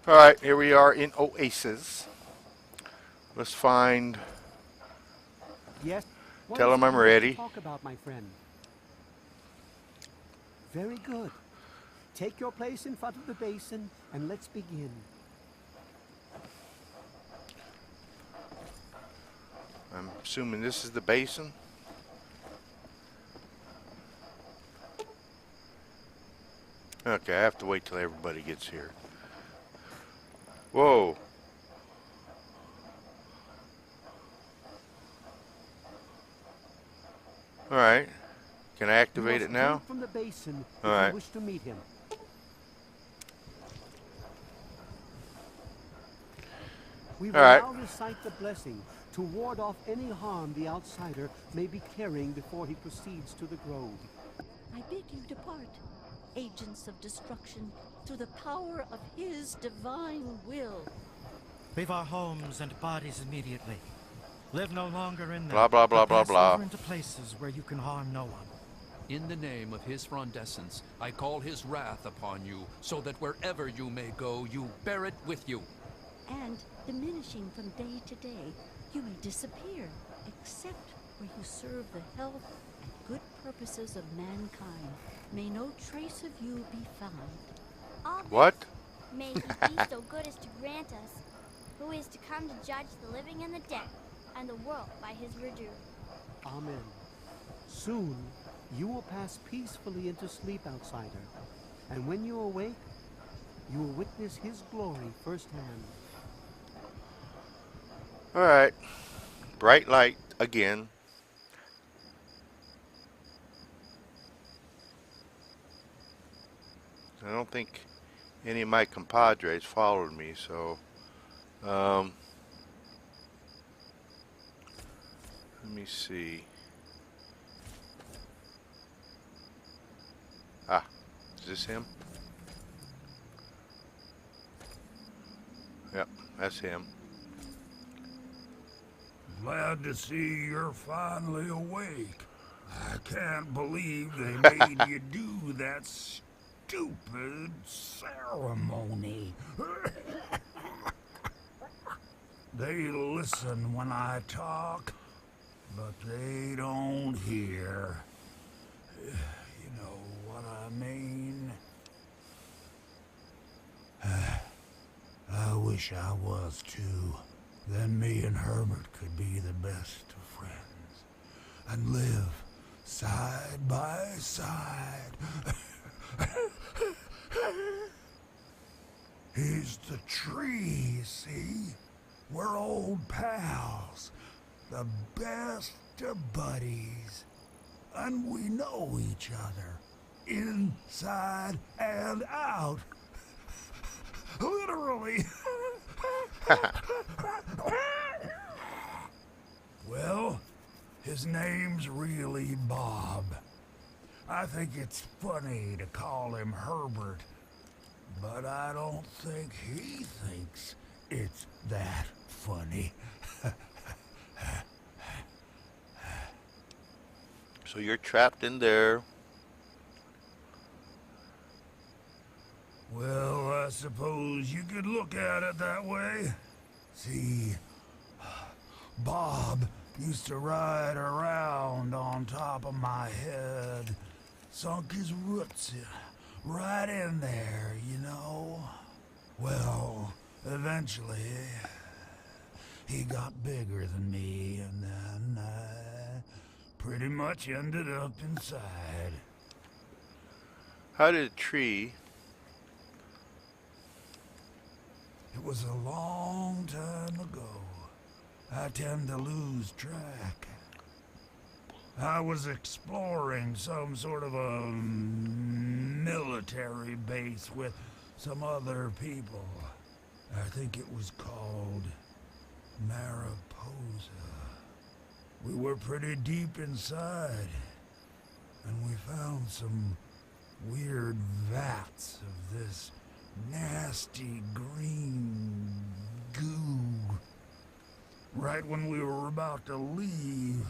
Alright, here we are in Oasis. Let's find... Yes. Tell him I'm What is it you wish to ready. talk about, my friend? Very good. Take your place in front of the basin and let's begin. I'm assuming this is the basin. Okay, I have to wait till everybody gets here. Whoa. Alright. Can I activate it now? From the basin if Alright. you wish to meet him. We will Alright. now recite the blessing to ward off any harm the outsider may be carrying before he proceeds to the grove. I bid you depart, agents of destruction, through the power of his divine will. Leave our homes and bodies immediately. Live no longer in them. Blah, blah, blah, but blah, pass blah. over into places where you can harm no one. In the name of his frondescence, I call his wrath upon you, so that wherever you may go, you bear it with you. And, diminishing from day to day, you may disappear, except where you serve the health and good purposes of mankind. May no trace of you be found. All this What? may he be so good as to grant us, who is to come to judge the living and the dead, and the world by his redo. Amen. Soon, you will pass peacefully into sleep, outsider. And when you awake, you will witness his glory firsthand. Alright. Bright light again. I don't think any of my compadres followed me, so let me see. Ah, is this him? Yep, that's him. Glad to see you're finally awake. I can't believe they made you do that stupid ceremony. They listen when I talk, but they don't hear. You know what I mean? I wish I was too. Then me and Herbert could be the best of friends and live side by side. He's the tree, see? We're old pals, the best of buddies, and we know each other, inside and out. Literally. Well, his name's really Bob. I think it's funny to call him Herbert, but I don't think he thinks it's that funny. So you're trapped in there. Well, I suppose you could look at it that way. See, Bob used to ride around on top of my head. Sunk his roots right in there, you know. Well, eventually, he got bigger than me, and then I pretty much ended up inside. How did a tree... It was a long time ago. I tend to lose track. I was exploring some sort of a military base with some other people. I think it was called Mariposa. We were pretty deep inside, and we found some weird vats of this nasty green goo. Right when we were about to leave,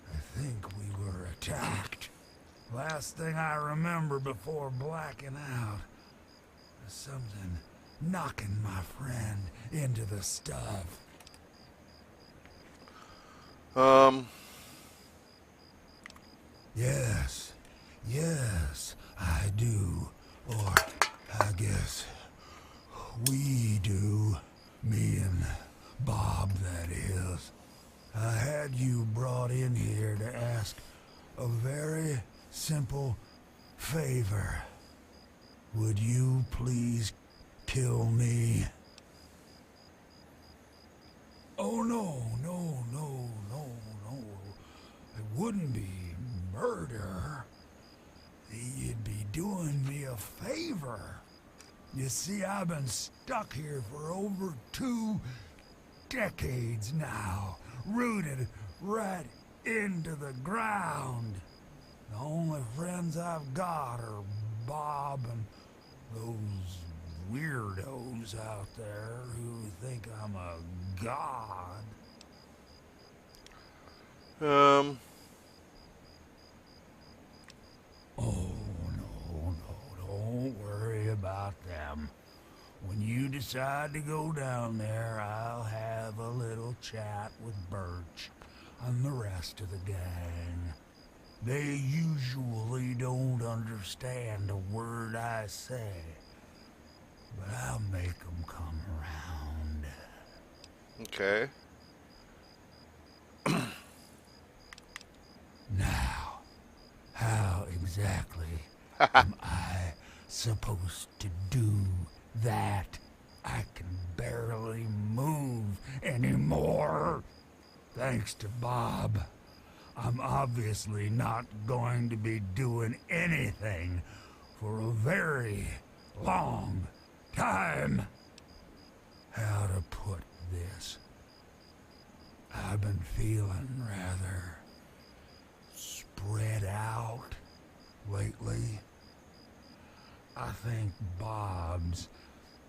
I think we were attacked. Last thing I remember before blacking out was something knocking my friend into the stuff. Yes, yes, I do. Or I guess we do. Me and Bob, that is. I had you brought in here to ask a very simple favor. Would you please kill me? Oh, no. It wouldn't be murder. You'd be doing me a favor. You see, I've been stuck here for over 2 decades now, rooted right into the ground. The only friends I've got are Bob and those weirdos out there who think I'm a god. Oh, no, don't worry about them. When you decide to go down there, I'll have a little chat with Birch and the rest of the gang. They usually don't understand a word I say, but I'll make them come around. Okay. Now, how exactly am I supposed to do that? I can barely move anymore. Thanks to Bob, I'm obviously not going to be doing anything for a very long time. How to put this? I've been feeling rather spread out lately. I think Bob's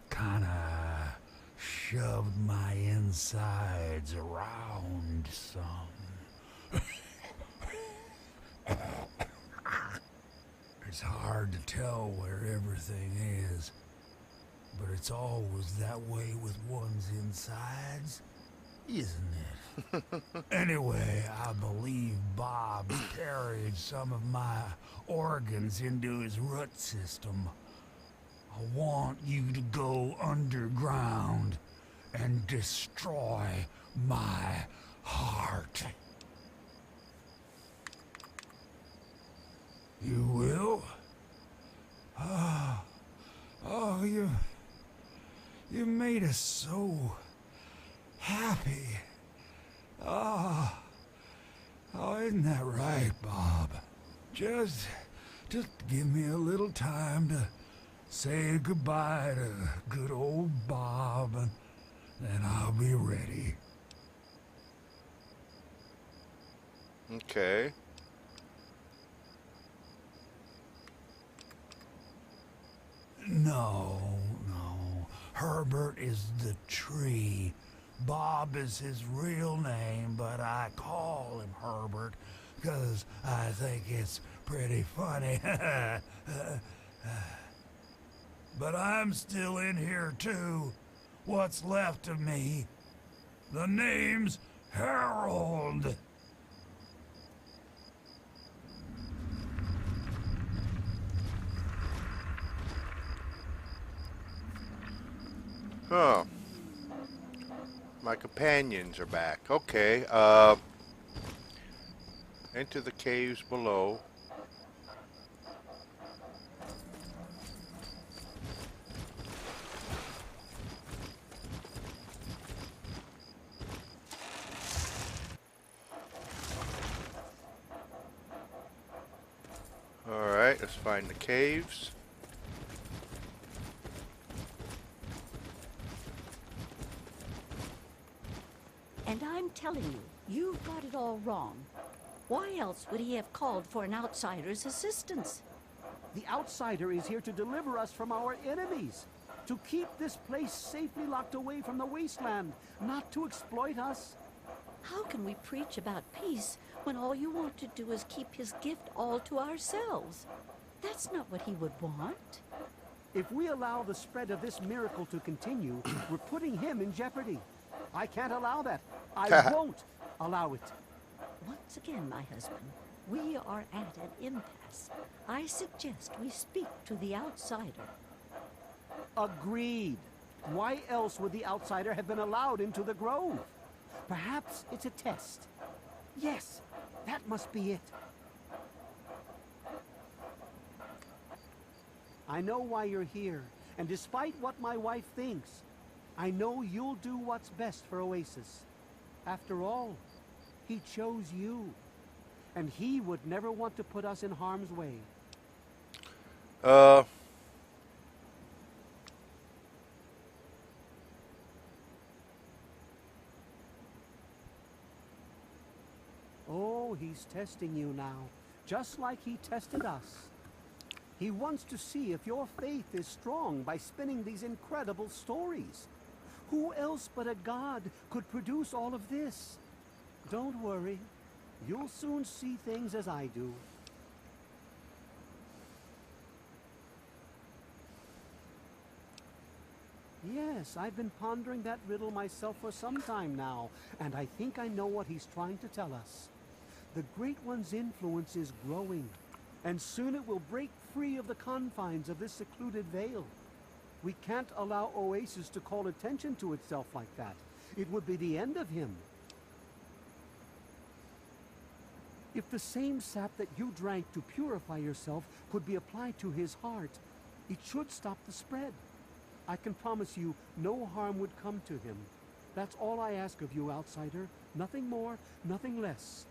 kinda shoved my insides around some. It's hard to tell where everything is, but it's always that way with one's insides, isn't it? Anyway, I believe Bob carried some of my organs into his root system. I want you to go underground and destroy my heart. You will? Oh, you made us so happy. Oh, isn't that right, Bob? Just give me a little time to say goodbye to good old Bob, and then I'll be ready. Okay. No. Herbert is the tree. Bob is his real name, but I call him Herbert because I think it's pretty funny. But I'm still in here too. What's left of me? The name's Harold. Oh. My companions are back. Okay, enter the caves below. Alright, let's find the caves. And I'm telling you, you've got it all wrong. Why else would he have called for an outsider's assistance? The outsider is here to deliver us from our enemies, to keep this place safely locked away from the wasteland, not to exploit us. How can we preach about peace when all you want to do is keep his gift all to ourselves? That's not what he would want. If we allow the spread of this miracle to continue, we're putting him in jeopardy. I can't allow that. I won't allow it. Once again, my husband, we are at an impasse. I suggest we speak to the outsider. Agreed. Why else would the outsider have been allowed into the grove? Perhaps it's a test. Yes, that must be it. I know why you're here, and despite what my wife thinks, I know you'll do what's best for Oasis. After all, he chose you, and he would never want to put us in harm's way. Oh, he's testing you now, just like he tested us. He wants to see if your faith is strong by spinning these incredible stories. Who else but a god could produce all of this? Don't worry. You'll soon see things as I do. Yes, I've been pondering that riddle myself for some time now, and I think I know what he's trying to tell us. The Great One's influence is growing, and soon it will break free of the confines of this secluded vale. We can't allow Oasis to call attention to itself like that. It would be the end of him. If the same sap that you drank to purify yourself could be applied to his heart, it should stop the spread. I can promise you no harm would come to him. That's all I ask of you, outsider. Nothing more, nothing less.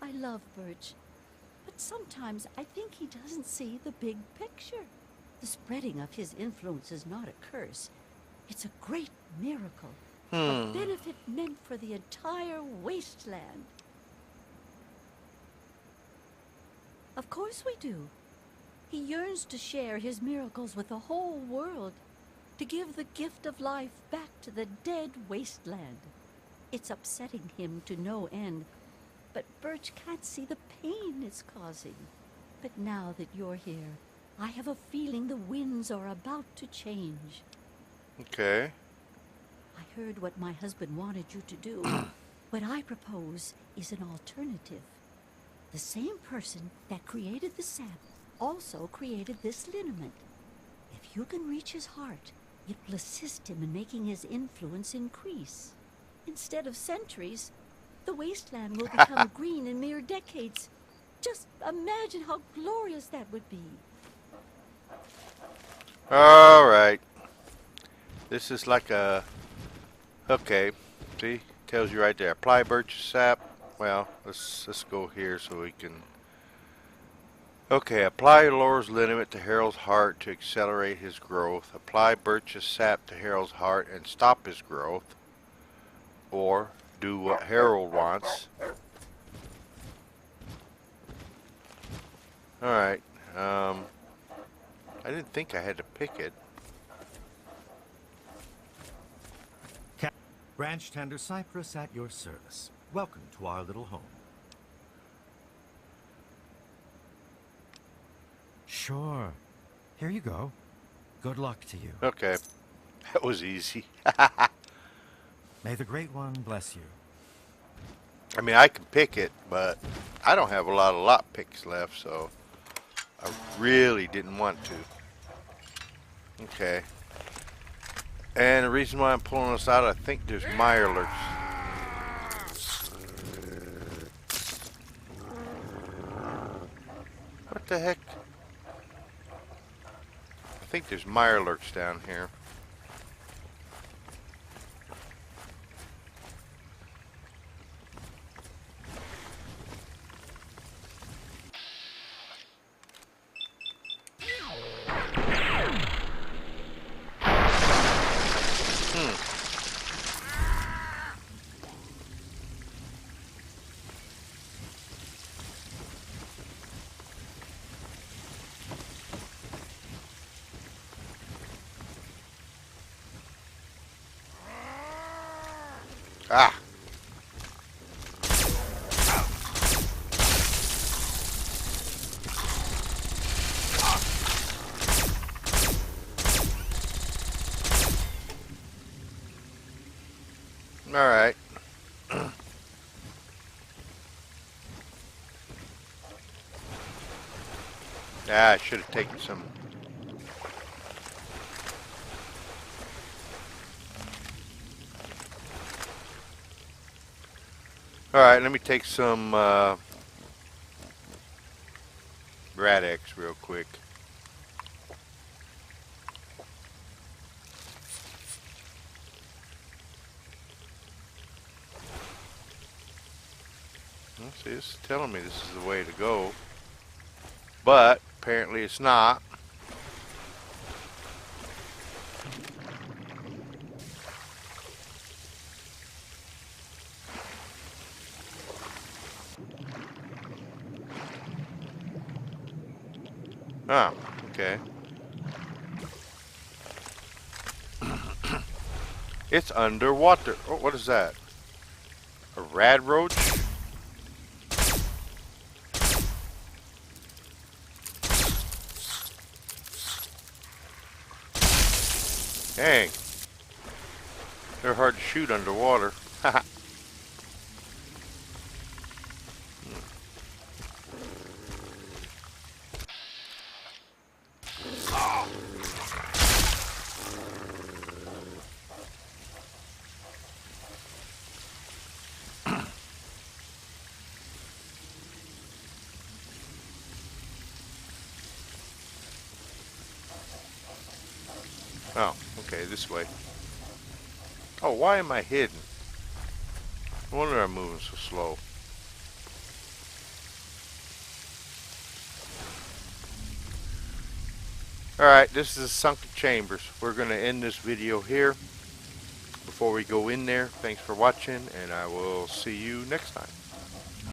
I love Birch, but sometimes I think he doesn't see the big picture. The spreading of his influence is not a curse. It's a great miracle. A benefit meant for the entire wasteland. Of course we do. He yearns to share his miracles with the whole world, to give the gift of life back to the dead wasteland. It's upsetting him to no end, but Birch can't see the pain it's causing. But now that you're here, I have a feeling the winds are about to change. Okay. I heard what my husband wanted you to do. What I propose is an alternative. The same person that created the sap also created this liniment. If you can reach his heart, it will assist him in making his influence increase. Instead of centuries, the wasteland will become green in mere decades. Just imagine how glorious that would be. All right. This is like a... Okay. See? Tells you right there. Apply birch sap. Well, let's go here so we can... Okay. Apply Laura's liniment to Harold's heart to accelerate his growth. Apply birch's sap to Harold's heart and stop his growth. Or do what Harold wants. Alright. I didn't think I had to pick it. Branch tender cypress at your service. Welcome to our little home. Sure. Here you go. Good luck to you. Okay. That was easy. May the Great One bless you. I mean, I can pick it, but I don't have a lot of lot picks left, so I really didn't want to. Okay. And the reason why I'm pulling this out, I think there's mirelurks. What the heck? I think there's mirelurks down here. Ah. Alright. I should have taken some. Alright, let me take some Rad-X real quick. See, it's telling me this is the way to go, but apparently it's not. Ah, okay. It's underwater. Oh, what is that? A rad roach? Dang. They're hard to shoot underwater. Haha. Oh, okay, this way. Oh, why am I hidden? No wonder I'm moving so slow. Alright, this is Sunken Chambers. We're going to end this video here. Before we go in there, thanks for watching, and I will see you next time.